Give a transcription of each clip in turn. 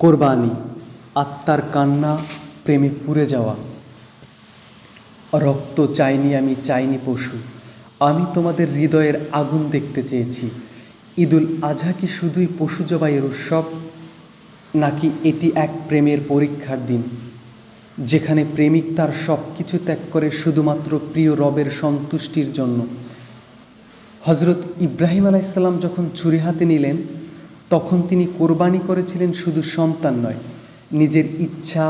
কোরবানি, আত্মার কান্না, প্রেমে পুড়ে যাওয়া। রক্ত চাইনি আমি, চাইনি পশু, আমি তোমাদের হৃদয়ের আগুন দেখতে চেয়েছি। ঈদুল আজহা কি শুধুই পশু জবাইয়ের উৎসব, নাকি এটি এক প্রেমের পরীক্ষার দিন, যেখানে প্রেমিক তার সব কিছু ত্যাগ করে শুধুমাত্র প্রিয় রবের সন্তুষ্টির জন্য? হজরত ইব্রাহিম আলাইসাল্লাম যখন ছুরি হাতে নিলেন, তখন তিনি কোরবানি করেছিলেন শুধু সন্তান নয়, নিজের ইচ্ছা,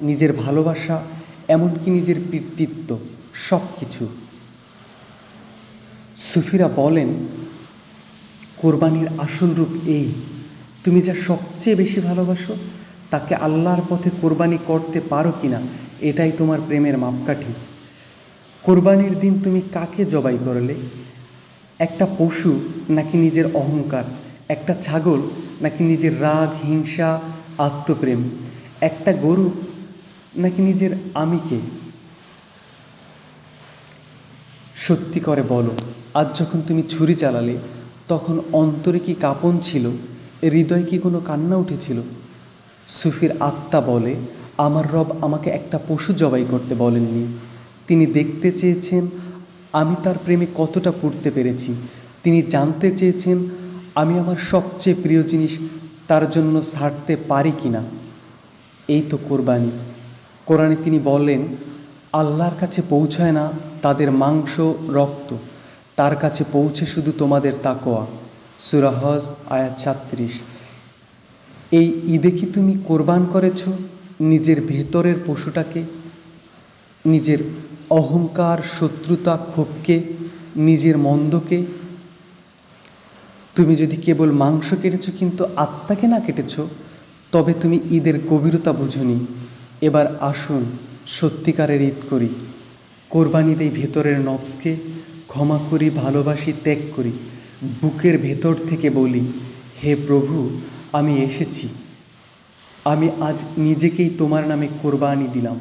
নিজের ভালোবাসা, এমনকি নিজের পিতৃত্ব, সব কিছু। সুফিরা বলেন, কোরবানির আসল রূপ এই: তুমি যা সবচেয়ে বেশি ভালোবাসো তাকে আল্লাহর পথে কোরবানি করতে পারো কিনা, এটাই তোমার প্রেমের মাপকাঠি। কোরবানির দিন তুমি কাকে জবাই করলে? একটা পশু নাকি নিজের অহংকার? একটা ছাগল নাকি নিজের রাগ, হিংসা, আত্মপ্রেম? একটা গরু নাকি নিজের আমিকে? সত্যি করে বলো, আজ যখন তুমি ছুরি চালালে, তখন অন্তরে কি কাঁপন ছিল? হৃদয়ে কি কোনো কান্না উঠেছিল? সুফির আত্মা বলে, আমার রব আমাকে একটা পশু জবাই করতে বলেননি। তিনি দেখতে চেয়েছেন আমি তার প্রেমে কতটা পড়তে পেরেছি। তিনি জানতে চেয়েছেন আমি আমার সবচেয়ে প্রিয় জিনিস তার জন্য ছাড়তে পারি কিনা। এই তো কোরবানি। কোরআনে তিনি বলেন, আল্লাহর কাছে পৌঁছায় না তাদের মাংস রক্ত, তার কাছে পৌঁছে শুধু তোমাদের তাকওয়া। সূরা হজ আয়াত ৩৭। এই ঈদে কি তুমি কোরবান করেছ নিজের ভেতরের পশুটাকে, নিজের অহংকার, শত্রুতা, ক্ষোভকে, নিজের মন্দকে? তুমি যদি কেবল মাংস কেটেছ কিন্তু আত্মাকে না কেটেছ, তবে তুমি ঈদের গভীরতা বুঝোনি। এবার আসুন সত্যিকারের ঈদ করি। কোরবানি দেই ভেতরের নফসকে, ক্ষমা করি, ভালোবাসি, ত্যাগ করি। বুকের ভেতর থেকে বলি, হে প্রভু, আমি এসেছি। আমি আজ নিজেকেই তোমার নামে কোরবানি দিলাম।